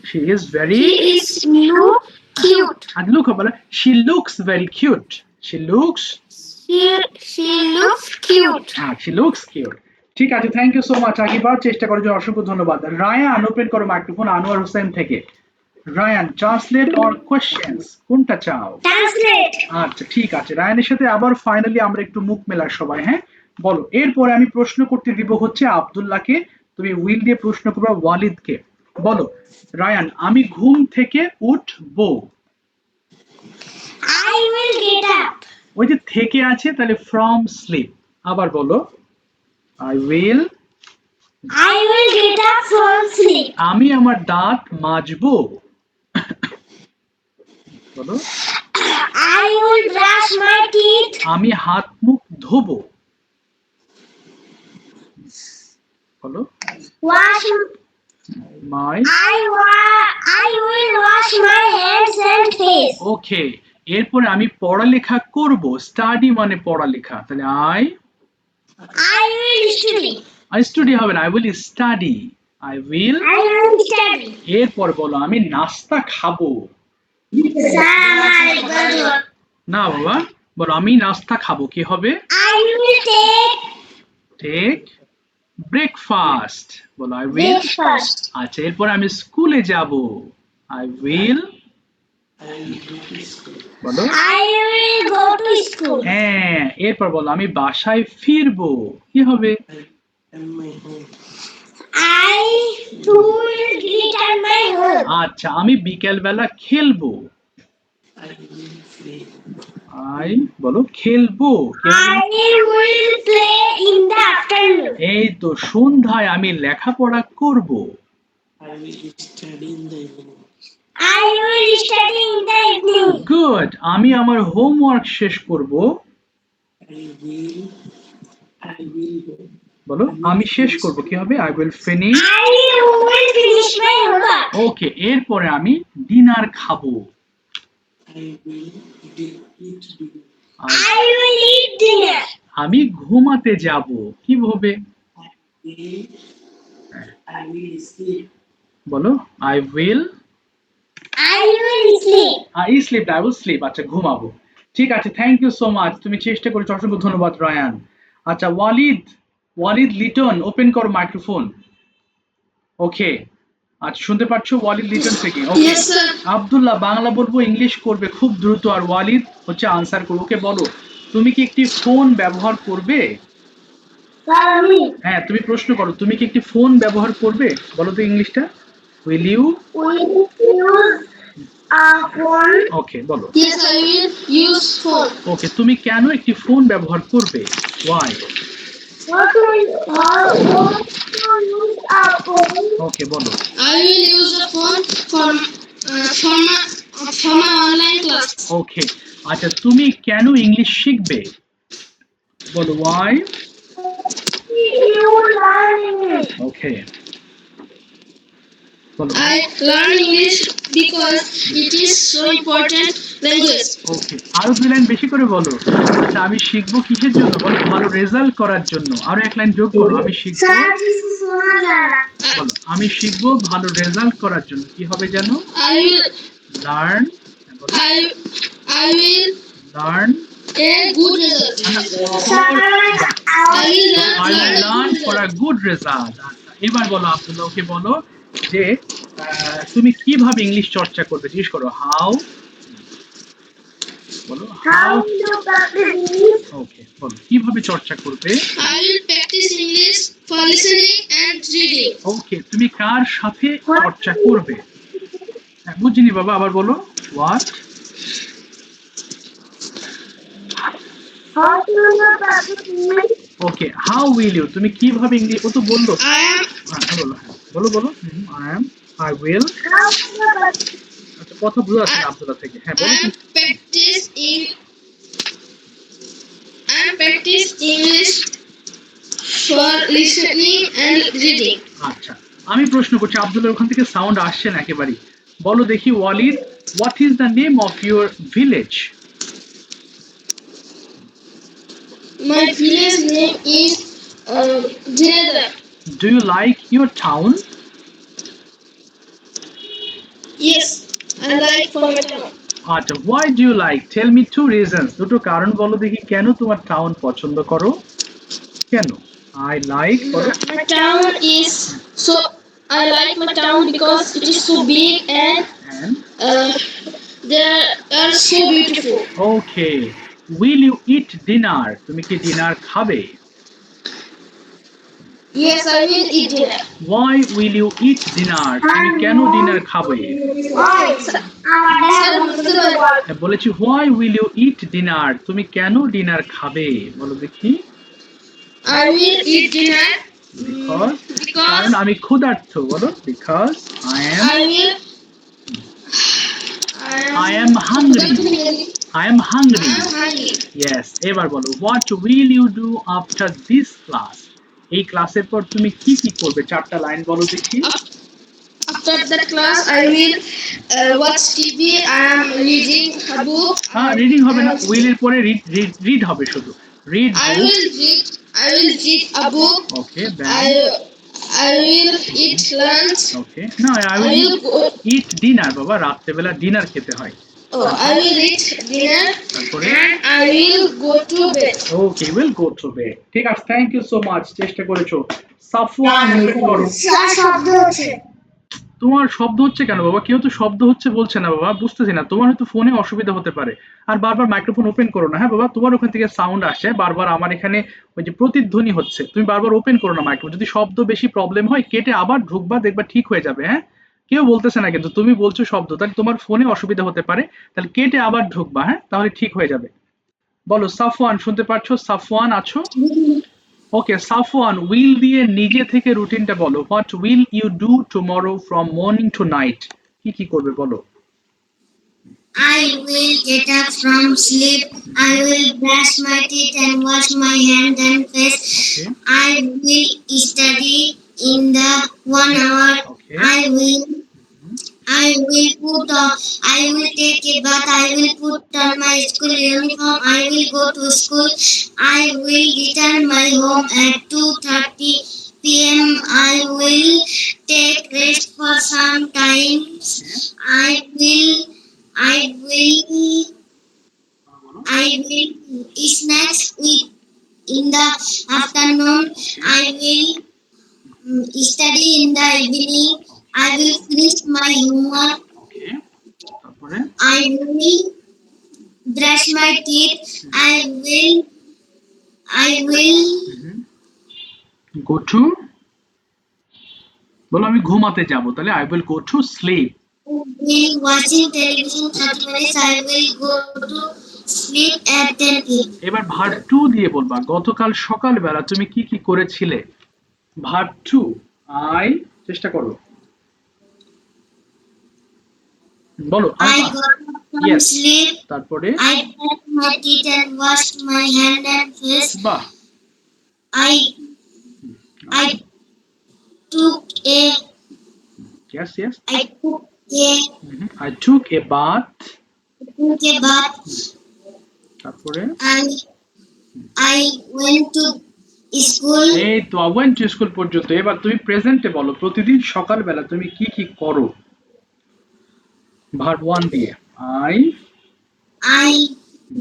she is very She is look cute. and look বলো she looks very cute she looks She looks cute. she looks cute ঠিক আছে থ্যাংক ইউ সো মাচ আগেবার চেষ্টা করার জন্য অসংখ্য ধন্যবাদ রায়ান ওপেন করো মাইক্রোফোন আনোয়ার হোসেন থেকে রায়ান ট্রান্সলেট অর কোশ্চেনস কোনটা চাও Translate. আচ্ছা ঠিক আছে রায়ানের সাথে আবার ফাইনালি আমরা একটু মুখ মেলার সবাই হ্যাঁ বলো এরপরে আমি প্রশ্ন করতে দিব হচ্ছে আব্দুল্লাহকে তুমি উইল দিয়ে প্রশ্ন করবে ওয়ালিদকে বলো রায়ান আমি ঘুম থেকে উঠবো I will get up. ওই যে থেকে আছে তাহলে ফ্রম স্লিপ আবার বলো I will I will get up from sleep. আমি আমার দাঁত মাজবো বলো I will brush my teeth. আমি হাত মুখ ধোবো বলো Wash. My I will wash my hands and face. ওকে এরপরে আমি পড়ালেখা করব স্টাডি মানে পড়ালেখা তাহলে I will study. I study হবে না I will study I will I will study. এরপর বলো আমি নাস্তা খাবো Assalamu alaikum. না বাবা বলো আমি নাস্তা খাবো, কি হবে? I will take take breakfast. বলো আই উইল। breakfast. আচ্ছা, এরপর আমি স্কুলে যাব, আই উইল। বলো। I will go to school. হ্যাঁ, এরপর বলো আমি বাসায় ফিরবো, কি হবে? I will return my home. আচ্ছা, আমি বিকেল বেলা খেলবো, আই। বলো খেলবো, কি হবে? I will play in the afternoon. এই তো, সন্ধ্যায় আমি লেখাপড়া করব, I will study in the evening. Good. আমি আমার হোমওয়ার্ক শেষ করব, বলো আমি শেষ করব, কি হবে? I will finish. I will finish my homework. ওকে, এরপরে আমি ডিনার খাবো, I will eat dinner. আমি ঘুমাতে যাব, কি হবে? বলো I will. I will sleep. Sleep, I will sleep. আচ্ছা, ঘুমাবো। ঠিক আছে, থ্যাংক ইউ সো মাচ, তুমি চেষ্টা করেছো, অসংখ্য ধন্যবাদ রায়ান। আচ্ছা, ওয়ালিদ, ওয়ালিদ লিটন, ওপেন করো মাইক্রোফোন। ওকে, আচ্ছা, শুনতে পাচ্ছো? ওয়ালিদ লিটন থেকে। ওকে, Yes, sir. আব্দুল্লাহ বাংলা বলবো, ইংলিশ করবে খুব দ্রুত, আর ওয়ালিদ হচ্ছে আনসার করবে। ওকে, বলো তুমি কি একটি ফোন ব্যবহার করবে? Mommy, হ্যাঁ, তুমি প্রশ্ন করো, তুমি কি একটি ফোন ব্যবহার করবে? বলো তো ইংলিশটা। Will you? will use a phone. Okay, বলো। Yes, I will use phone. ওকে, তুমি কেন একটি ফোন ব্যবহার করবে? Why? How to use a phone? Okay, বলো। I will use a phone for my online class. ওকে, আচ্ছা, তুমি কেন ইংলিশ শিখবে? বলো ওয়াই? You learn English. ওকে, বলো। I learn English because it is so important language. ওকে, আরো দুই লাইন বেশি করে বলো। আচ্ছা, আমি শিখবো কিসের জন্য? বলো ভালো রেজাল্ট করার জন্য। আরো এক লাইন যোগ করো, আমি শিখবো। Sir, this is Sonajana. বলো আমি শিখবো ভালো রেজাল্ট করার জন্য, কি হবে জানো? I will learn. I will learn. a good result. Sir, I will I will learn for learn a good result. আচ্ছা, এবার বলো আব্দুল্লাহ, ওকে বলো যে তুমি কিভাবে ইংলিশ চর্চা করবে, জিজ্ঞেস করো হাউ। বলো how. how to practice English? ওকে, বলো কিভাবে চর্চা করবে? I will practice English for listening and reading. ওকে, তুমি কার সাথে চর্চা করবে? হ্যাঁ, বুঝিনি বাবা, আবার বলো। What? How to practice English? Okay, how will you, তুমি কিভাবে ইংলিশ, ও তো বললো। I am হ্যাঁ, বলো, হ্যাঁ বলো, বলো। I will. How to practice? আচ্ছা, কথা বোঝা যাচ্ছে না আব্দুল্লাহ থেকে। হ্যাঁ, বলো। I am practice English for listening and reading. আচ্ছা, আমি প্রশ্ন করছি, আব্দুল্লাহ ওখান থেকে সাউন্ড আসছে না একেবারেই। বলো দেখি Walid, what is the name of your village? My village name is Jinadar. Do you like your town? Yes, I like for my town. আচ্ছা, why do you like? Tell me two reasons, দুটো কারণ বলো দেখি কেন তোমার town পছন্দ করো। কেন? I like. My town is so. I like my town because it is so big and they are so beautiful. Okay, will you eat dinner? তুমি কি ডিনার খাবে? Yes, I will eat dinner. Why will you eat dinner? তুমি কেন dinner খাবে? Why? বলেছি why will you eat dinner? তুমি কেন dinner খাবে? বলো দেখি। I will eat dinner because, because কারণ আমি ক্ষুধার্ত। বলো because I I will. I am hungry. I am hungry. I am hungry. Yes, এবার বলো what will you do after this class? এই ক্লাসের পর তুমি কি কি করবে? চারটা লাইন বলো দেখি। After that class, I will watch TV. I am reading a book. হ্যাঁ, রিডিং হবে না, উইল এর পরে রিড হবে শুধু। Read I book. will read. I will read a book. Okay, I will eat lunch. ওকে, না, I I will will go. It dinner. বাবা, রাত্রেবেলা ডিনার খেতে হয়। Oh, I will eat dinner তারপরে and I will go to bed. Okay will go to bed. ঠিক আছে, thank you so much, চেষ্টা করেছো। সাফওয়ান ওপেন করো। স্যার শব্দ হচ্ছে। তোমার শব্দ হচ্ছে কেন বাবা? কেউ তো শব্দ হচ্ছে বলছে না বাবা, বুঝতেছি না। তোমার হয়তো ফোনে অসুবিধা হতে পারে। আর বারবার মাইক্রোফোন ওপেন করো না, হ্যাঁ বাবা? তোমার ওখান থেকে সাউন্ড আসে বারবার, আমার এখানে ওই যে প্রতিধ্বনি হচ্ছে। তুমি বারবার ওপেন করো না মাইক্রোফোন। যদি শব্দ বেশি প্রবলেম হয় কেটে আবার ঢুকবা, দেখবা ঠিক হয়ে যাবে, হ্যাঁ? কেউ বলতেছে না কিন্তু তুমি বলছো শব্দ, তাহলে তোমার ফোনে অসুবিধা হতে পারে। তাহলে কেটে আবার ঢুকবা, হ্যাঁ? তাহলে ঠিক হয়ে যাবে। বলো সাফওয়ান, শুনতে পাচ্ছো? সাফওয়ান আছো? ওকে সাফওয়ান, উইল দিয়ে নিজে থেকে রুটিনটা বলো। What will you do tomorrow from morning to night? কি কি করবে বলো। I will get up from sleep. I will brush my teeth and wash my hands and face. Okay I will study in the 1 hour. Okay I will put on. I will take a bath. I will put on my school uniform. I will go to school. I will return my home at 2:30 p.m. I will take rest for some time. I will. I will. I will eat snacks with in the afternoon. I will study in the evening. I will finish my homework. ওকে তারপরে I will brush my teeth. I will go to, বলো আমি ঘুমাতে যাব, তাহলে I will go to sleep. will watching television 30 minutes. I will go to sleep at 10 p.m. এবার verb two দিয়ে বলবা, গতকাল সকালবেলা তুমি কি কি করেছিলে। ভার্ব টু, আই, চেষ্টা করো, বলো। I got up from yes, sleep. তারপরে I brushed my teeth and washed my hand and face. বাহ, I I took a yes yes, I took a I took a bath, took a bath. তারপরে I went to school. এই তো went to school পর্যন্ত। এবার তুমি প্রেজেন্টে বলো, প্রতিদিন সকালবেলা তুমি কি কি করো। ভার্ব ওয়ান দিয়ে, I, I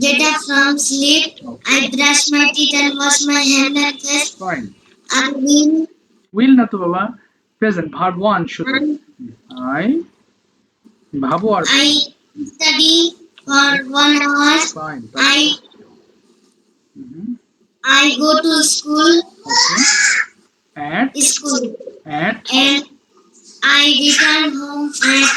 get up from sleep. I brush my teeth and wash my hand and face. Fine. I will. Will না তো বাবা, প্রেজেন্ট, ভার্ব ওয়ান শুধু। আই, ভাবো আর I study for 1 hour. Fine. I go to school. At School. At And I return home at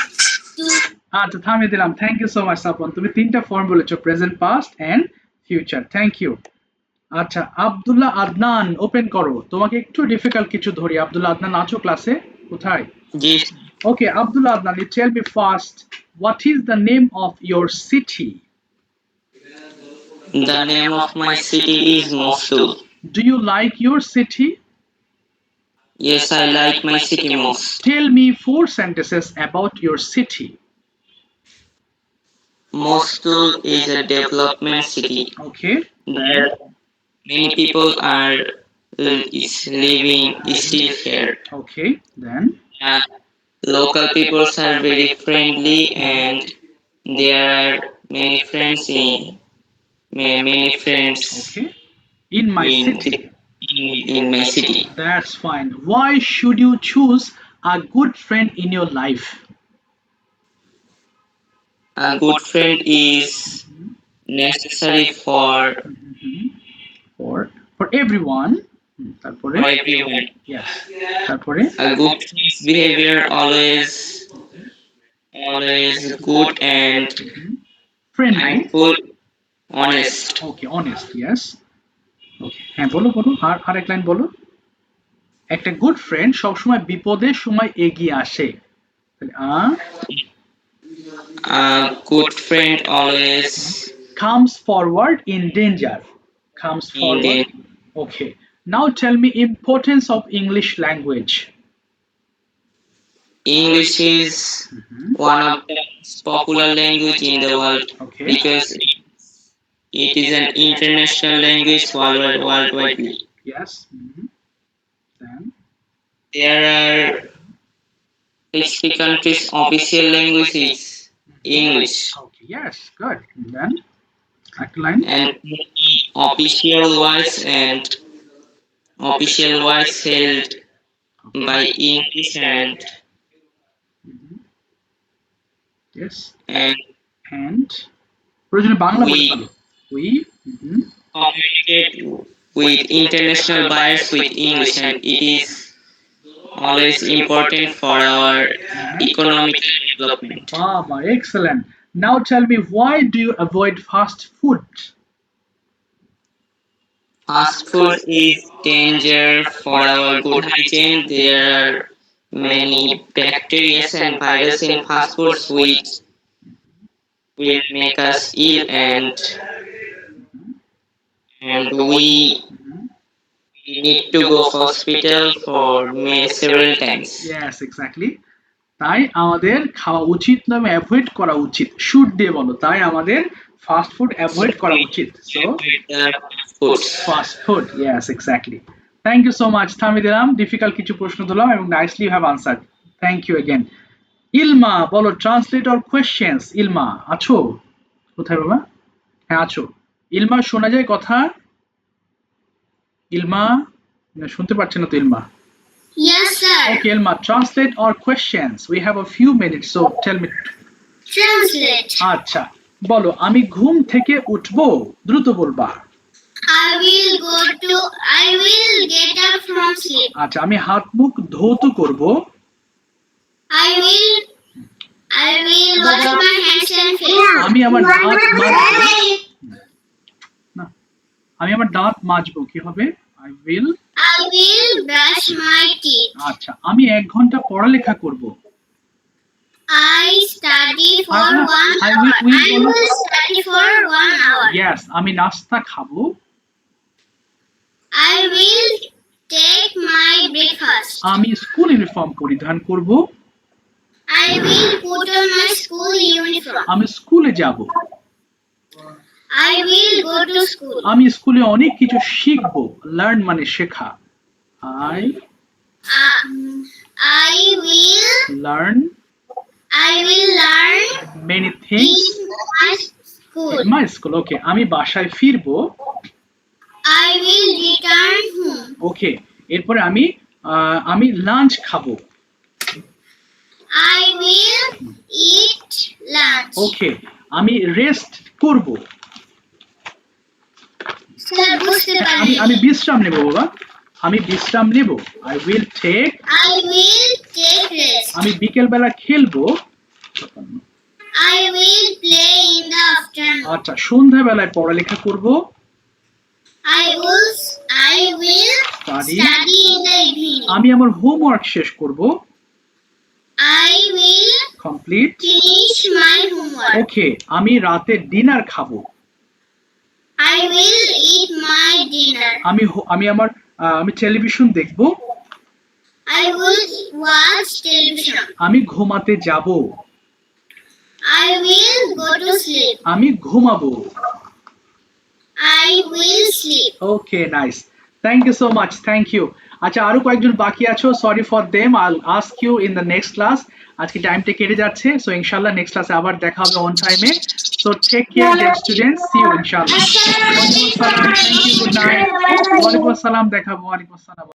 2. আচ্ছা থামিয়ে দিলাম। Thank you so much Sapan, তুমি তিনটা ফর্ম বলেছো, present, past and future. Thank you. আচ্ছা আব্দুল্লাহ আদনান, ওপেন করো। তোমাকে একটু ডিফিকাল্ট কিছু ধরি। আব্দুল্লাহ আদনান আছো ক্লাসে? কোথায়? Yes, Okay, Abdullah Adnan, you tell me first, what is the name of your city? the name of my city is Mosul. Do you like your city? Yes, I like my city most. Tell me four sentences about your city. Mosul is a development city. Okay, There many people are is living still here. okay, then, Uh, Local peoples are very friendly and there are many friends many friends okay, in my in, city. in my city. That's fine. Why should you choose a good friend in your life? A good friend is necessary for For everyone. তারপরে, everyone. yes, তারপরে, A good friend's behavior always good and friendly. thankful, honest. Okay, honest, yes. Okay, হ্যাঁ বলো বলো, আর এক line বলো। একটা good friend সবসময় বিপদের সময় এগিয়ে আসে। তাহলে A good friend always comes forward in danger. Comes in forward. danger. Okay. Now tell me importance of English language. English is one of the most popular language in the world Okay. because it is an international language worldwide. Yes. Then There are 60 countries' official languages. English. Okay, yes, good. Then next line. And official words and official words held by English Yes, and and প্রয়োজনে বাংলা বলে we fellow. We communicate with international buyers with English, and it is always important for our economic development. Baba, excellent. Now tell me, why do you avoid fast food? Fast food is danger for our good hygiene. There are many bacteria and viruses in fast foods which will make us ill, and we need to go for hospital for several times. Yes, exactly. তাই আমাদের খাওয়া উচিত নয়, avoid করা উচিত। Should দিয়ে বলো, তাই আমাদের ফাস্ট ফুড অ্যাভয়েড করা উচিত। So Foods. Fast food, yes exactly. Thank you so much. থামিয়ে দিলাম, ডিফিকাল্ট কিছু প্রশ্ন দিলাম এবং nicely you have answered. Thank you again. Ilma বলো, ট্রান্সলেট অর কোয়েশ্চেন্স। ইলমা আছো? কোথায় বাবা? হ্যাঁ আছো। ইলমা শোনা যায় কথা? ইলমা শুনতে পাচ্ছে না তো ইলমা। Yes, sir. Okay, Ilma, translate our questions. We have a few minutes, so tell me. Translate. আচ্ছা, বলো, আমি ঘুম থেকে উঠবো। দ্রুত বলবা। I will get up from sleep. আচ্ছা, আমি হাত মুখ ধৌত করব। I will wash my hands and face. আমি আমার দাঁত মাজবো। না, আমি আমার দাঁত মাজবো। কি হবে? I will brush my teeth. আচ্ছা, আমি 1 ঘন্টা পড়ালেখা করব। I study for I- 1 I hour. will- I will study for 1 hour. Yes, আমি নাস্তা খাবো। I will take my breakfast. আমি স্কুল ইউনিফর্ম পরিধান করব। I will put on my school uniform. আমি স্কুলে যাব। I will go to school. আমি স্কুলে অনেক কিছু শিখব। লার্ন মানে শেখা। I I will learn learn many things in my school. in my school. Okay, আমি বাসায় ফিরবো। I will return home. ওকে, এরপরে আমি লাঞ্চ খাবো। I will eat lunch. ওকে, আমি রেস্ট করব। Sir, বুঝতে আমি পারিনি। বিশ্রাম নেব বাবা। আমি বিশ্রাম নেব। I will take I will take rest. আমি বিকেল বেলা খেলবো। I will play in the afternoon. আচ্ছা, সন্ধ্যা বেলায় পড়ালেখা করব। I will Study. study in the evening. আমি আমার হোমওয়ার্ক শেষ করব। I will complete. finish my homework. ওকে, আমি রাতে ডিনার খাবো। I will eat my dinner. আমি টেলিভিশন দেখব। I will watch television. আমি ঘুমাতে যাব। I will go to sleep. আমি ঘুমাবো। I will sleep. Okay, nice. Thank you so much, thank you. আচ্ছা, আরো কয়েকজন বাকি আছো, sorry for them. I ask you in the next class. আজকে টাইমটা কেটে যাচ্ছে, সো ইনশাআল্লাহ নেক্সট ক্লাসে আবার দেখা হবে অন টাইমে। So take care dear students, see you ইনশাআল্লাহ। ওয়ালাইকুম আসসালাম, থ্যাংক ইউ, গুড নাইট। ওয়ালাইকুম আসসালাম, দেখাবো। ওয়ালাইকুম আসসালাম।